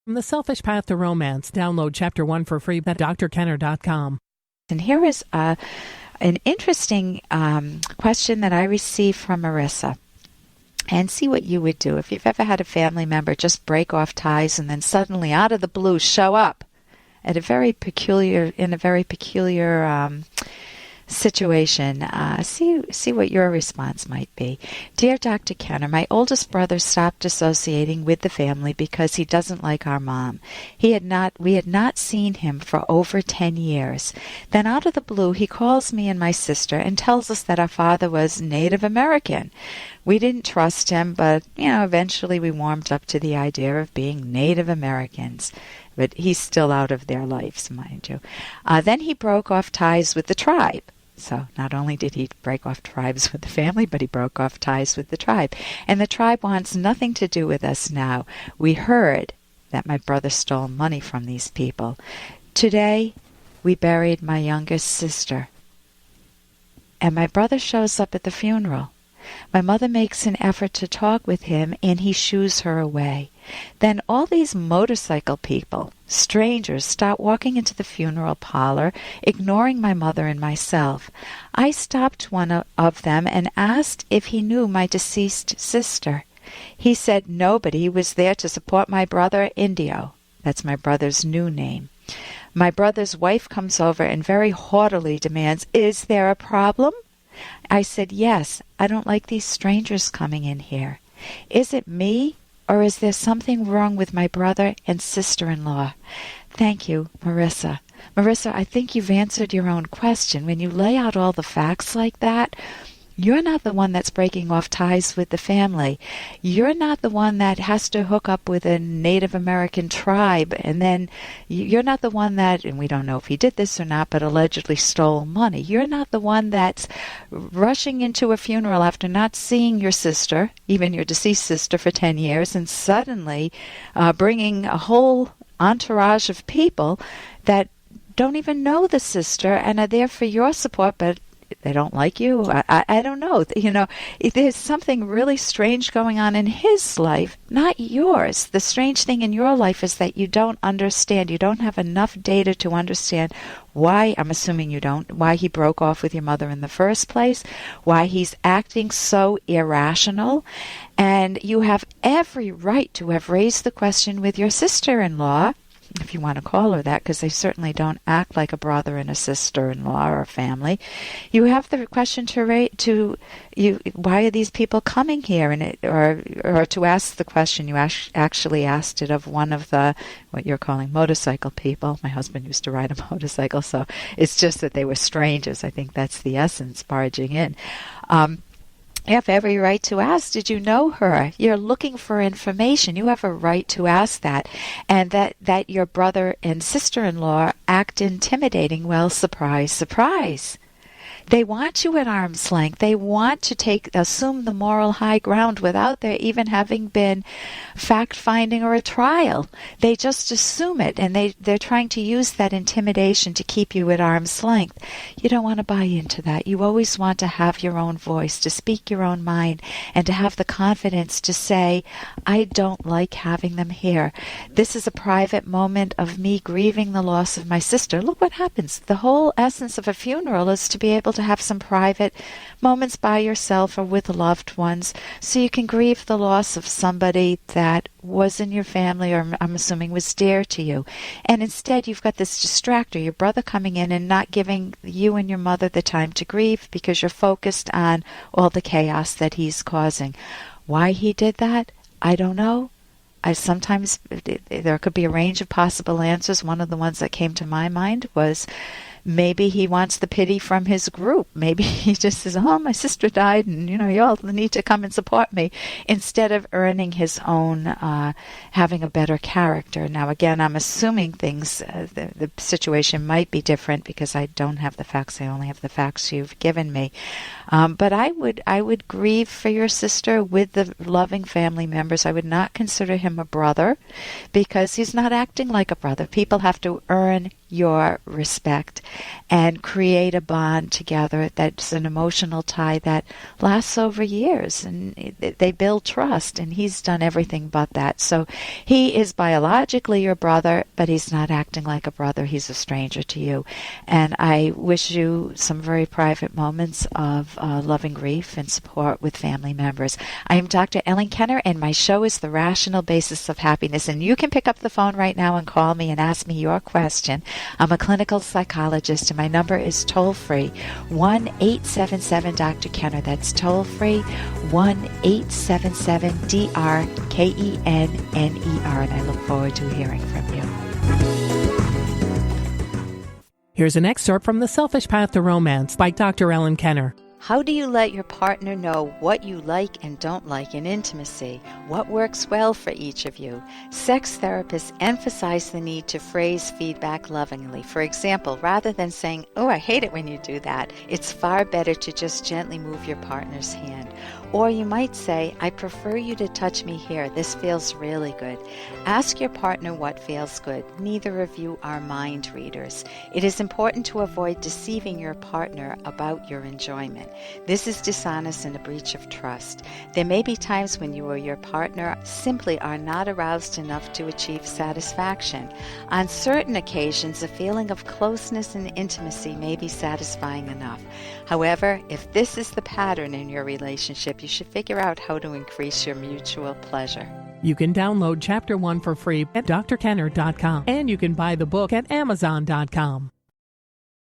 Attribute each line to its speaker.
Speaker 1: From The Selfish Path to Romance, download Chapter 1 for free at drkenner.com.
Speaker 2: And here is an interesting question that I received from Marissa. And see what you would do if you've ever had a family member just break off ties and then suddenly out of the blue show up at a very peculiar situation. See what your response might be. Dear Dr. Kenner, my oldest brother stopped associating with the family because he doesn't like our mom. We had not seen him for over 10 years. Then out of the blue, he calls me and my sister and tells us that our father was Native American. We didn't trust him, but, eventually we warmed up to the idea of being Native Americans. But he's still out of their lives, mind you. Then he broke off ties with the tribe. So not only did he break off ties with the family, but he broke off ties with the tribe. And the tribe wants nothing to do with us now. We heard that my brother stole money from these people. Today, we buried my youngest sister. And my brother shows up at the funeral. My mother makes an effort to talk with him, and he shoos her away. Then all these motorcycle people, strangers, start walking into the funeral parlor, ignoring my mother and myself. I stopped one of them and asked if he knew my deceased sister. He said nobody was there to support my brother, Indio. That's my brother's new name. My brother's wife comes over and very haughtily demands, "Is there a problem?" I said, "Yes, I don't like these strangers coming in here. Is it me, or is there something wrong with my brother and sister-in-law?" Thank you, Marissa. Marissa, I think you've answered your own question. When you lay out all the facts like that, you're not the one that's breaking off ties with the family. You're not the one that has to hook up with a Native American tribe. And then you're not the one that, and we don't know if he did this or not, but allegedly stole money. You're not the one that's rushing into a funeral after not seeing your sister, even your deceased sister, for 10 years, and suddenly bringing a whole entourage of people that don't even know the sister and are there for your support, but they don't like you. I don't know. There's something really strange going on in his life, not yours. The strange thing in your life is that you don't understand. You don't have enough data to understand why, I'm assuming you don't, why he broke off with your mother in the first place, why he's acting so irrational. And you have every right to have raised the question with your sister-in-law, if you want to call her that, because they certainly don't act like a brother and a sister-in-law or a family. You have the question to you: why are these people coming here? And or to ask the question, you actually asked it of one of the what you're calling motorcycle people. My husband used to ride a motorcycle, so it's just that they were strangers. I think that's the essence, barging in. You have every right to ask, did you know her? You're looking for information. You have a right to ask that. And that your brother and sister-in-law act intimidating, well, surprise, surprise. They want you at arm's length. They want to assume the moral high ground without there even having been fact-finding or a trial. They just assume it, and they're trying to use that intimidation to keep you at arm's length. You don't want to buy into that. You always want to have your own voice, to speak your own mind, and to have the confidence to say, I don't like having them here. This is a private moment of me grieving the loss of my sister. Look what happens. The whole essence of a funeral is to be able to have some private moments by yourself or with loved ones so you can grieve the loss of somebody that was in your family or I'm assuming was dear to you. And instead you've got this distractor, your brother coming in and not giving you and your mother the time to grieve because you're focused on all the chaos that he's causing. Why he did that, I don't know. Sometimes there could be a range of possible answers. One of the ones that came to my mind was maybe he wants the pity from his group. Maybe he just says, oh, my sister died and, you all need to come and support me, instead of earning his own, having a better character. Now, again, I'm assuming the situation might be different because I don't have the facts. I only have the facts you've given me. But I would grieve for your sister with the loving family members. I would not consider him a brother because he's not acting like a brother. People have to earn your respect and create a bond together that's an emotional tie that lasts over years, and they build trust, and he's done everything but that. So he is biologically your brother, but he's not acting like a brother. He's a stranger to you. And I wish you some very private moments of loving grief and support with family members. I am Dr. Ellen Kenner, and my show is The Rational Basis of Happiness, and you can pick up the phone right now and call me and ask me your question. I'm a clinical psychologist, and my number is toll-free, 1-877-Dr. Kenner. That's toll-free, 1-877-DRKENNER, and I look forward to hearing from you.
Speaker 1: Here's an excerpt from The Selfish Path to Romance by Dr. Ellen Kenner.
Speaker 2: How do you let your partner know what you like and don't like in intimacy? What works well for each of you? Sex therapists emphasize the need to phrase feedback lovingly. For example, rather than saying, "Oh, I hate it when you do that," it's far better to just gently move your partner's hand. Or you might say, "I prefer you to touch me here. This feels really good." Ask your partner what feels good. Neither of you are mind readers. It is important to avoid deceiving your partner about your enjoyment. This is dishonest and a breach of trust. There may be times when you or your partner simply are not aroused enough to achieve satisfaction. On certain occasions, a feeling of closeness and intimacy may be satisfying enough. However, if this is the pattern in your relationship, you should figure out how to increase your mutual pleasure.
Speaker 1: You can download Chapter 1 for free at drkenner.com, and you can buy the book at amazon.com.